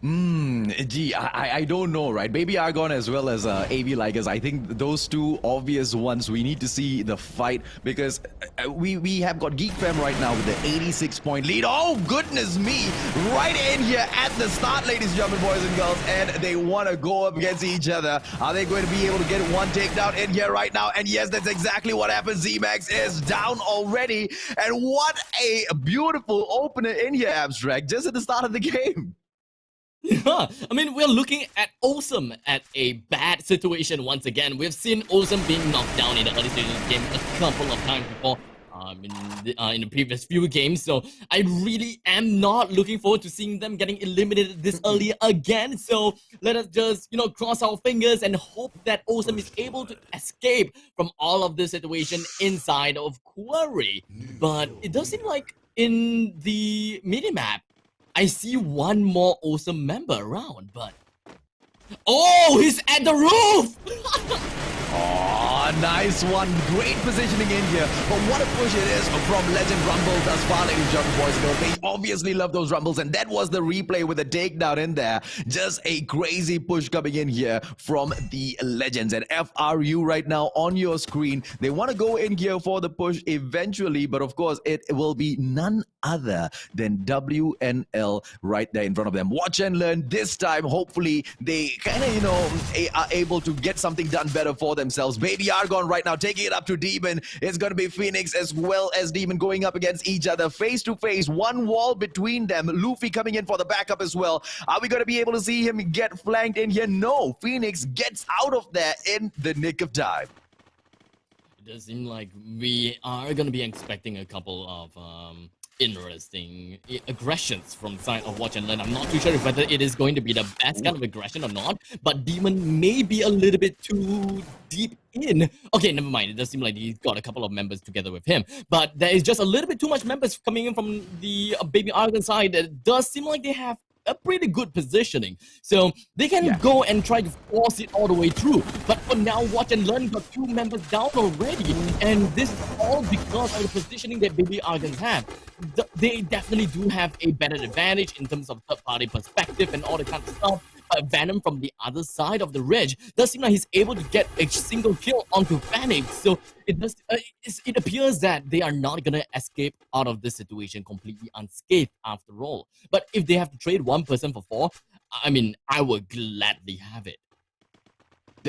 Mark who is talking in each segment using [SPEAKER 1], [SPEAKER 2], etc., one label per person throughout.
[SPEAKER 1] Gee, I don't know, right? Baby Argon as well as AV Ligers. I think those two obvious ones. We need to see the fight because we have got Geek Fam right now with the 86-point lead. Oh goodness me! Right in here at the start, ladies and gentlemen, boys and girls, and they want to go up against each other. Are they going to be able to get one takedown in here right now? And yes, that's exactly what happens. Z-Max is down already, and what a beautiful opener in here, Abstract, just at the start of the game.
[SPEAKER 2] Yeah, I mean, we're looking at Awesome at a bad situation once again. We've seen Awesome being knocked down in the early stages of the game a couple of times before in the previous few games. So I really am not looking forward to seeing them getting eliminated this early again. So let us just, cross our fingers and hope that Awesome is able to escape from all of this situation inside of Quarry. But it does seem like in the minimap, I see one more Awesome member around, but... Oh, he's at the roof!
[SPEAKER 1] Oh, nice one. Great positioning in here. But what a push it is from Legend Rumble thus far, ladies and gentlemen, boys and girls. They obviously love those Rumbles, and that was the replay with the takedown in there. Just a crazy push coming in here from the Legends. And FRU right now on your screen. They want to go in here for the push eventually, but of course, it will be none other than WNL right there in front of them. Watch and learn this time. Hopefully, they kind of, are able to get something done better for themselves. Baby Argon right now taking it up to Demon. It's going to be Phoenix as well as Demon going up against each other face to face. One wall between them. Luffy coming in for the backup as well. Are we going to be able to see him get flanked in here? No. Phoenix gets out of there in the nick of time.
[SPEAKER 2] It does seem like we are going to be expecting a couple of interesting aggressions from the side of Watch and Learn. I'm not too sure whether it is going to be the best kind of aggression or not, but Demon may be a little bit too deep in. Okay, never mind. It does seem like he's got a couple of members together with him, but there is just a little bit too much members coming in from the Baby Argon side. It does seem like they have a pretty good positioning, so they can go and try to force it all the way through. But for now, Watch and Learn got 2 members down already, and this is all because of the positioning that Baby Argons have. They definitely do have a better advantage in terms of third-party perspective and all the kind of stuff. But Venom from the other side of the ridge does seem like he's able to get a single kill onto Phoenix. So it appears that they are not going to escape out of this situation completely unscathed after all. But if they have to trade one person for 4, I mean, I would gladly have it.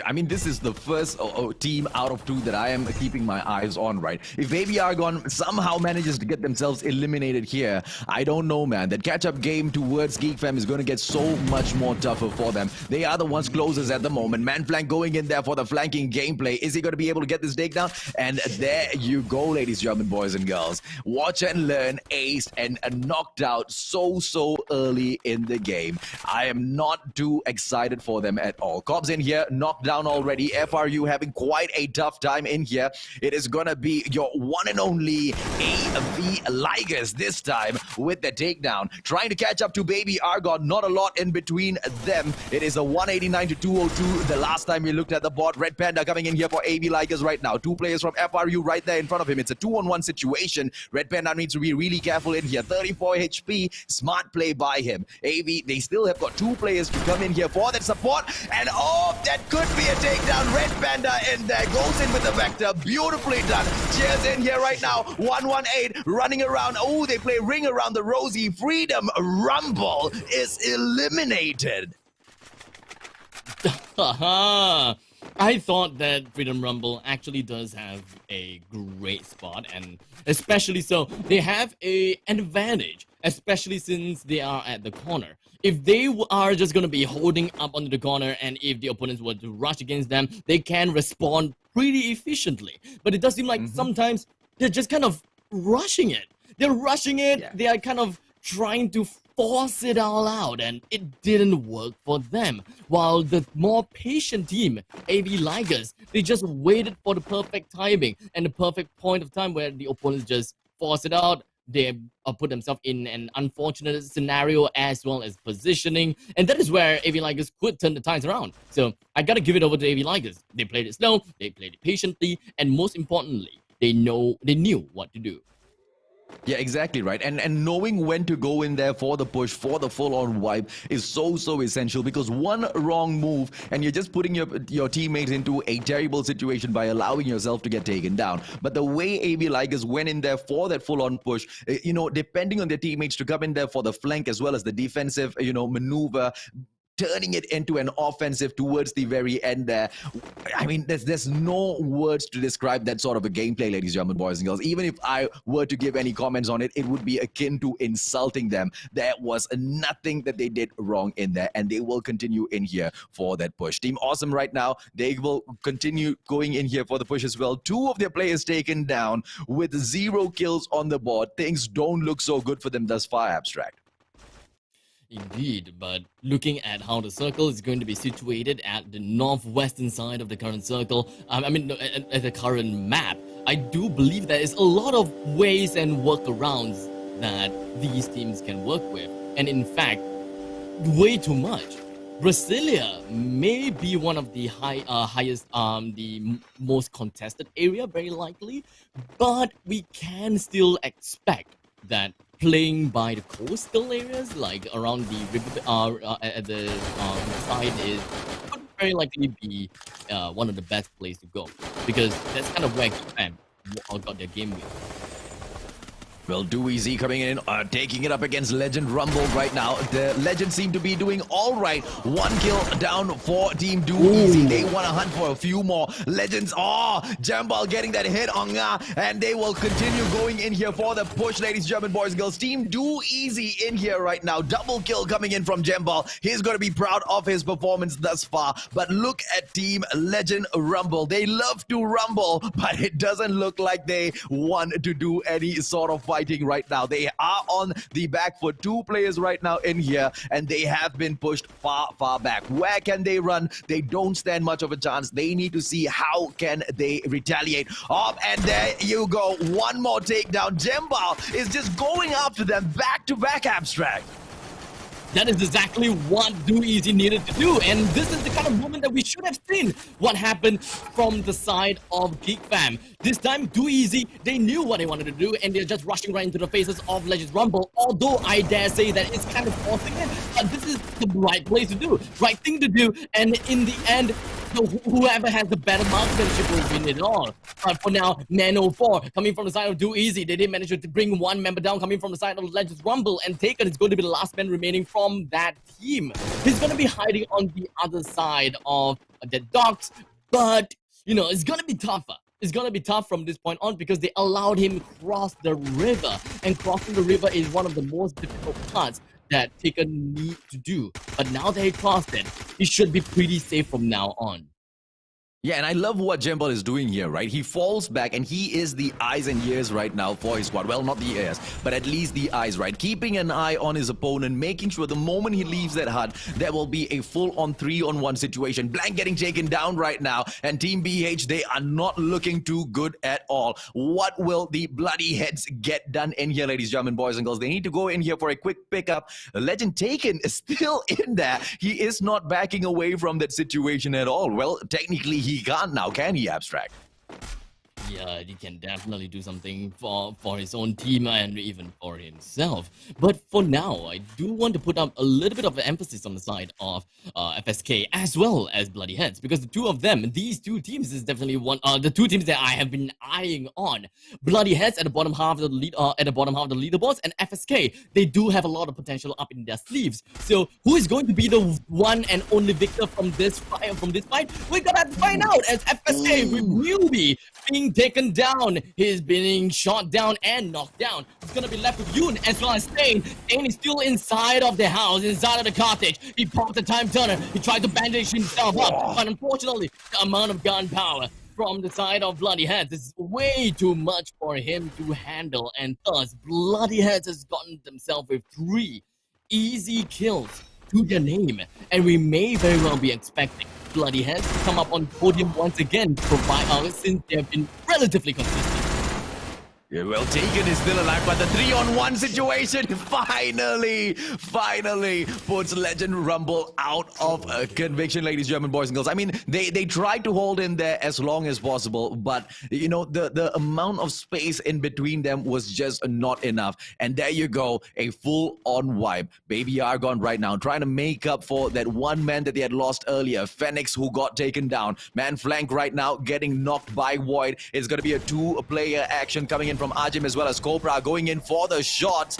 [SPEAKER 1] I mean, this is the first team out of 2 that I am keeping my eyes on, right? If Baby Argon somehow manages to get themselves eliminated here, I don't know, man. That catch-up game towards Geek Fam is going to get so much more tougher for them. They are the ones closest at the moment. Man-flank going in there for the flanking gameplay. Is he going to be able to get this takedown? And there you go, ladies and gentlemen, boys and girls. Watch and Learn aced and knocked out so early in the game. I am not too excited for them at all. Cobbs in here, knocked down already. FRU having quite a tough time in here. It is gonna be your one and only AV Ligers this time with the takedown. Trying to catch up to Baby Argon. Not a lot in between them. It is a 189 to 202 the last time we looked at the board. Red Panda coming in here for AV Ligers right now. 2 players from FRU right there in front of him. It's a 2-on-1 situation. Red Panda needs to be really careful in here. 34 HP. Smart play by him. AV, they still have got 2 players to come in here for that support. And oh, that could be a takedown. Red Panda in there. Goes in with the Vector. Beautifully done. Cheers in here right now. 118 running around. Oh, they play Ring Around the Rosie. Freedom Rumble is eliminated.
[SPEAKER 2] Haha. I thought that Freedom Rumble actually does have a great spot, and especially so, they have an advantage, especially since they are at the corner. If they are just going to be holding up onto the corner, and if the opponents were to rush against them, they can respond pretty efficiently. But it does seem like sometimes they're just kind of rushing it. They're rushing it, they are kind of trying to force it all out, and it didn't work for them. While the more patient team, AV Ligers, they just waited for the perfect timing and the perfect point of time where the opponents just force it out. They put themselves in an unfortunate scenario as well as positioning, and that is where AV Ligers could turn the tides around. So I gotta give it over to AV Ligers. They played it slow, they played it patiently, and most importantly, they knew what to do.
[SPEAKER 1] Yeah, exactly right. And knowing when to go in there for the push, for the full-on wipe is so essential, because one wrong move and you're just putting your teammates into a terrible situation by allowing yourself to get taken down. But the way AB Ligers went in there for that full-on push, depending on their teammates to come in there for the flank as well as the defensive, maneuver, turning it into an offensive towards the very end there. I mean, there's no words to describe that sort of a gameplay, ladies and gentlemen, boys and girls. Even if I were to give any comments on it, it would be akin to insulting them. There was nothing that they did wrong in there, and they will continue in here for that push. Team Awesome right now, they will continue going in here for the push as well. 2 of their players taken down with 0 kills on the board. Things don't look so good for them thus far, Abstract.
[SPEAKER 2] Indeed, but looking at how the circle is going to be situated at the northwestern side of the current circle, at the current map, I do believe there is a lot of ways and workarounds that these teams can work with. And in fact, way too much. Brasilia may be one of the the most contested area, very likely, but we can still expect that playing by the coastal areas, like around the river, at the side, would very likely be one of the best places to go, because that's kind of where Japan got their game win.
[SPEAKER 1] Well, Do Easy coming in, taking it up against Legend Rumble right now. The Legends seem to be doing all right. 1 kill down for Team Do Easy. They want to hunt for a few more. Legends, Jambal getting that hit on and they will continue going in here for the push, ladies and gentlemen, boys and girls. Team Do Easy in here right now. Double kill coming in from Jambal. He's going to be proud of his performance thus far. But look at Team Legend Rumble. They love to rumble, but it doesn't look like they want to do any sort of fighting right now. They are on the back foot. 2 players right now in here, and they have been pushed far back. Where can they run? They don't stand much of a chance. They need to see how can they retaliate. And there you go. One more takedown. Jembal is just going after them back to back, Abstract.
[SPEAKER 2] That is exactly what Do Easy needed to do, and this is the kind of moment that we should have seen what happened from the side of Geek Fam. This time, Do Easy, they knew what they wanted to do, and they're just rushing right into the faces of Legends Rumble, although I dare say that it's kind of forcing it, but this is the right place to do, right thing to do, and in the end, whoever has the better marksmanship will win it all. But for now, Nano4 coming from the side of Do Easy, they did manage to bring 1 member down, coming from the side of Legends Rumble, and Taken is going to be the last man remaining from that team. He's going to be hiding on the other side of the docks, but it's going to be tougher. It's going to be tough from this point on, because they allowed him cross the river, and crossing the river is one of the most difficult parts that Taken need to do. But now that he crossed it, he should be pretty safe from now on.
[SPEAKER 1] Yeah, and I love what Jembal is doing here, right? He falls back, and he is the eyes and ears right now for his squad. Well, not the ears, but at least the eyes, right? Keeping an eye on his opponent, making sure the moment he leaves that hut, there will be a full-on 3-on-1 situation. Blank getting taken down right now, and Team BH, they are not looking too good at all. What will the bloody heads get done in here, ladies and gentlemen, boys and girls? They need to go in here for a quick pickup. Legend Taken is still in there. He is not backing away from that situation at all. Well, technically, he can't now, can he, Abstract?
[SPEAKER 2] Yeah, he can definitely do something for his own team and even for himself. But for now, I do want to put up a little bit of an emphasis on the side of FSK as well as Bloody Heads, because the 2 of them, these 2 teams is definitely the 2 teams that I have been eyeing on. Bloody Heads at the bottom half of the leaderboards, and FSK, they do have a lot of potential up in their sleeves. So who is going to be the one and only victor from this fight? We're gonna have to find out, as FSK with Newbie being taken down. He's being shot down and knocked down. He's gonna be left with Yoon as well as Stain. Stain is still inside of the house, inside of the cottage. He popped the time turner. He tried to bandage himself up, but unfortunately, the amount of gunpowder from the side of Bloody Heads is way too much for him to handle, and thus Bloody Heads has gotten themselves with 3 easy kills to their name, and we may very well be expecting Bloody Heads to come up on podium once again, since they have been relatively consistent.
[SPEAKER 1] Yeah, well, Taken is still alive, but the 3-on-1 situation finally puts Legend Rumble out of conviction, ladies, German boys and girls. I mean, they tried to hold in there as long as possible, but you know the amount of space in between them was just not enough. And there you go, a full-on wipe. Baby Argon right now trying to make up for that one man that they had lost earlier, Phoenix, who got taken down. Man flank right now getting knocked by Void. It's going to be a two-player action coming in from Ajim as well as Cobra going in for the shots.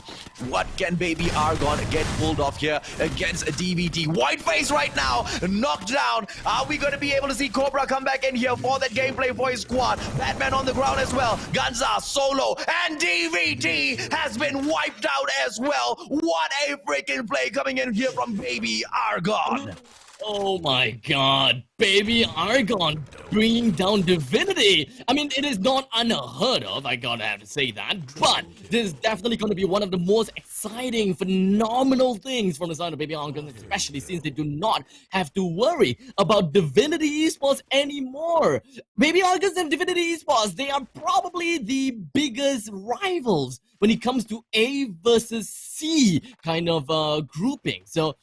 [SPEAKER 1] What can Baby Argon get pulled off here against DVT? Whiteface right now, knocked down. Are we going to be able to see Cobra come back in here for that gameplay for his squad? Batman on the ground as well. Ganza, Solo, and DVT has been wiped out as well. What a freaking play coming in here from Baby Argon.
[SPEAKER 2] Oh my god, Baby Argon bringing down Divinity. I mean, it is not unheard of, I gotta have to say that, but this is definitely going to be one of the most exciting, phenomenal things from the side of Baby Argon, especially since they do not have to worry about Divinity Esports anymore. Baby Argon and Divinity Esports, they are probably the biggest rivals when it comes to A versus C kind of grouping. So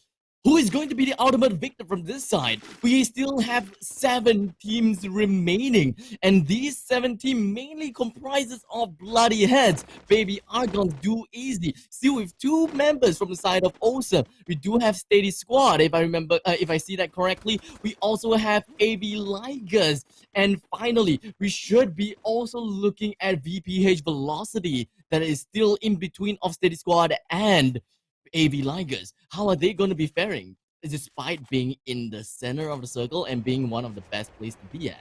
[SPEAKER 2] who is going to be the ultimate victor from this side? We still have 7 teams remaining, and these 7 teams mainly comprises of Bloody Heads, Baby Argon, Do Easy, still with 2 members from the side of Awesome. We do have Steady Squad, if I remember, if I see that correctly. We also have AV Ligers, and finally, we should be also looking at VPH Velocity that is still in between of Steady Squad and AV Ligers. How are they going to be faring despite being in the center of the circle and being one of the best places to be at?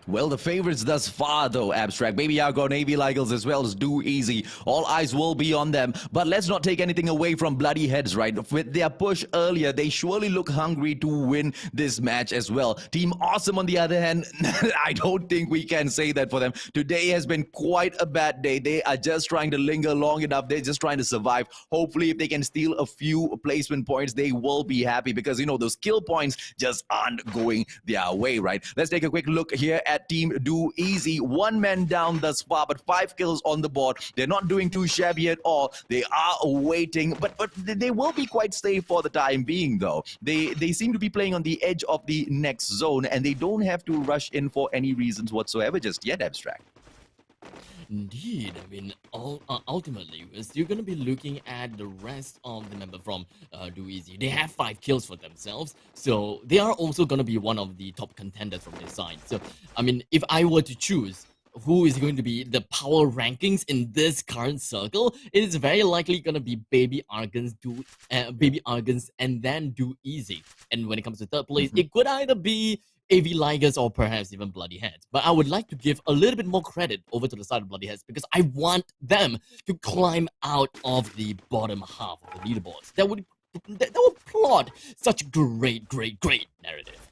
[SPEAKER 1] Well, the favorites thus far, though, Abstract. Baby Argon, AV Ligers as well as Do Easy. All eyes will be on them. But let's not take anything away from Bloody Heads, right? With their push earlier, they surely look hungry to win this match as well. Team Awesome, on the other hand, I don't think we can say that for them. Today has been quite a bad day. They are just trying to linger long enough. They're just trying to survive. Hopefully, if they can steal a few placement points, they will be happy because, you know, those kill points just aren't going their way, right? Let's take a quick look here at Team Do Easy. 1 man down thus far, but 5 kills on the board. They're not doing too shabby at all. They are waiting, but they will be quite safe for the time being, though. They seem to be playing on the edge of the next zone, and they don't have to rush in for any reasons whatsoever just yet, Abstract.
[SPEAKER 2] Indeed, I mean, ultimately, we're still going to be looking at the rest of the member from Do Easy. They have 5 kills for themselves, so they are also going to be one of the top contenders from their side. So, I mean, if I were to choose who is going to be the power rankings in this current circle, it is very likely going to be Baby Argons, and then Do Easy. And when it comes to third place, it could either be AV Ligers or perhaps even Bloody Heads. But I would like to give a little bit more credit over to the side of Bloody Heads because I want them to climb out of the bottom half of the leaderboards. That would plot such great narrative.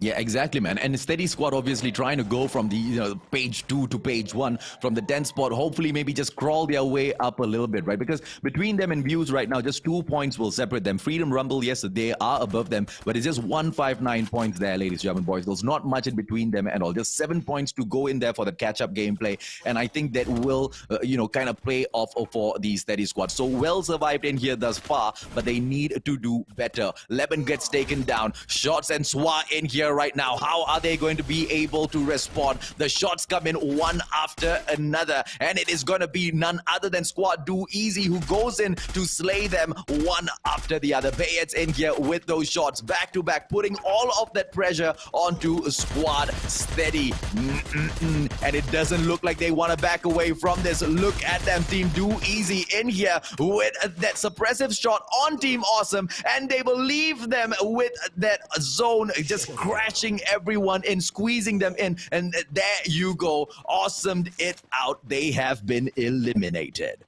[SPEAKER 1] Yeah, exactly, man. And Steady Squad obviously trying to go from the page 2 to page 1 from the 10th spot. Hopefully, maybe just crawl their way up a little bit, right? Because between them and Views right now, just 2 points will separate them. Freedom Rumble, yes, they are above them, but it's just 159 points there, ladies, German boys. There's not much in between them at all. Just 7 points to go in there for the catch-up gameplay, and I think that will, kind of play off for the Steady Squad. So well survived in here thus far, but they need to do better. Leben gets taken down. Shots and Swa in here right now. How are they going to be able to respond? The shots come in one after another, and it is going to be none other than Squad Do Easy who goes in to slay them one after the other. Bayet's in here with those shots back to back, putting all of that pressure onto Squad Steady. And it doesn't look like they want to back away from this. Look at them, Team Do Easy in here with that suppressive shot on Team Awesome, and they will leave them with that zone just crashing everyone in, squeezing them in, and there you go. Awesome it out. They have been eliminated.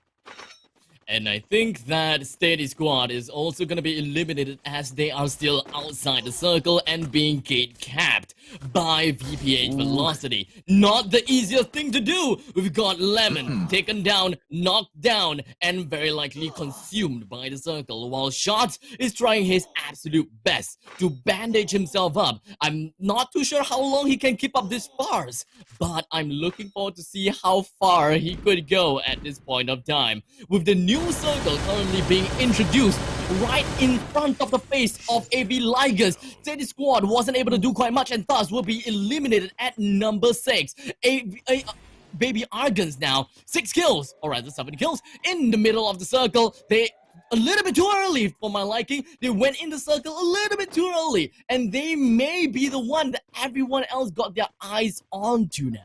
[SPEAKER 2] And I think that Steady Squad is also going to be eliminated as they are still outside the circle and being gate capped. by VPH Velocity. Not the easiest thing to do. We've got Lemon taken down, knocked down, and very likely consumed by the circle, while Shots is trying his absolute best to bandage himself up. I'm not too sure how long he can keep up this farce, but I'm looking forward to see how far he could go at this point of time. With the new circle currently being introduced right in front of the face of AB Ligers, Steady Squad wasn't able to do quite much and thus will be eliminated at number 6. Baby Argons now 6 kills, or rather 7 kills in the middle of the circle. They a little bit too early for my liking. They went in the circle a little bit too early, and they may be the one that everyone else got their eyes onto now.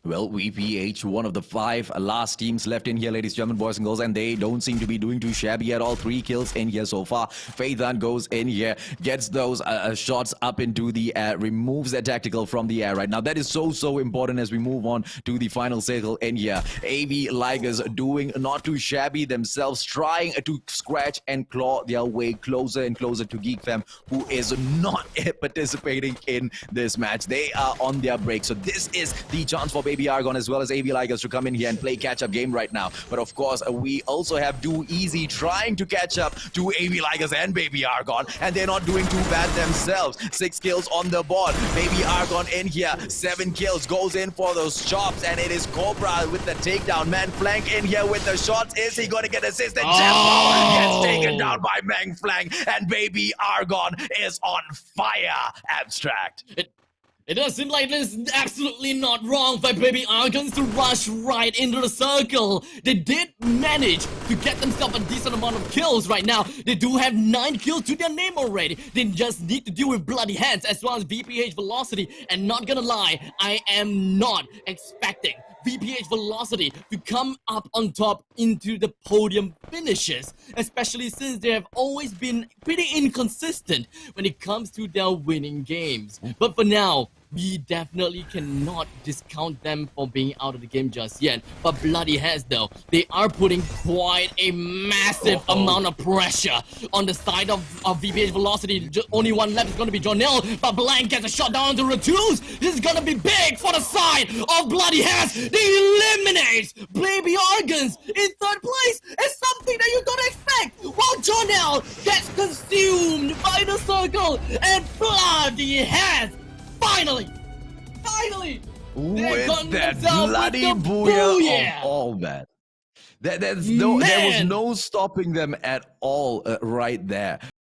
[SPEAKER 1] Well, VPH, one of the 5 last teams left in here, ladies and gentlemen, boys and girls, and they don't seem to be doing too shabby at all. 3 kills in here so far. Faithan goes in here, gets those shots up into the air, removes their tactical from the air right now. That is so important as we move on to the final circle in here. AV Ligers doing not too shabby themselves, trying to scratch and claw their way closer and closer to GeekFam, who is not participating in this match. They are on their break, so this is the chance for Baby Argon as well as AV Ligers to come in here and play catch-up game right now. But of course, we also have Do Easy trying to catch up to AV Ligers and Baby Argon, and they're not doing too bad themselves. 6 kills on the board. Baby Argon in here, 7 kills, goes in for those chops, and it is Cobra with the takedown. Man Flank in here with the shots. Is he going to get assisted? Gets taken down by Mang Flank, and Baby Argon is on fire. Abstract.
[SPEAKER 2] It does seem like this is absolutely not wrong for Baby Argons to rush right into the circle. They did manage to get themselves a decent amount of kills right now. They do have 9 kills to their name already. They just need to deal with bloody hands as well as VPH Velocity. And not gonna lie, I am not expecting VPH Velocity to come up on top into the podium finishes, especially since they have always been pretty inconsistent when it comes to their winning games. But for now, we definitely cannot discount them for being out of the game just yet. But bloody heads though, they are putting quite a massive amount of pressure on the side of VPH Velocity. Only one left is going to be Jonel, but Blank gets a shot down to Retus. This is going to be big for the side of bloody heads. They eliminate Baby Argons in 3rd place. It's something that you don't expect. While Jonel gets consumed by the circle, and bloody heads Finally!
[SPEAKER 1] With that bloody booyah of all that. There was no stopping them at all right there.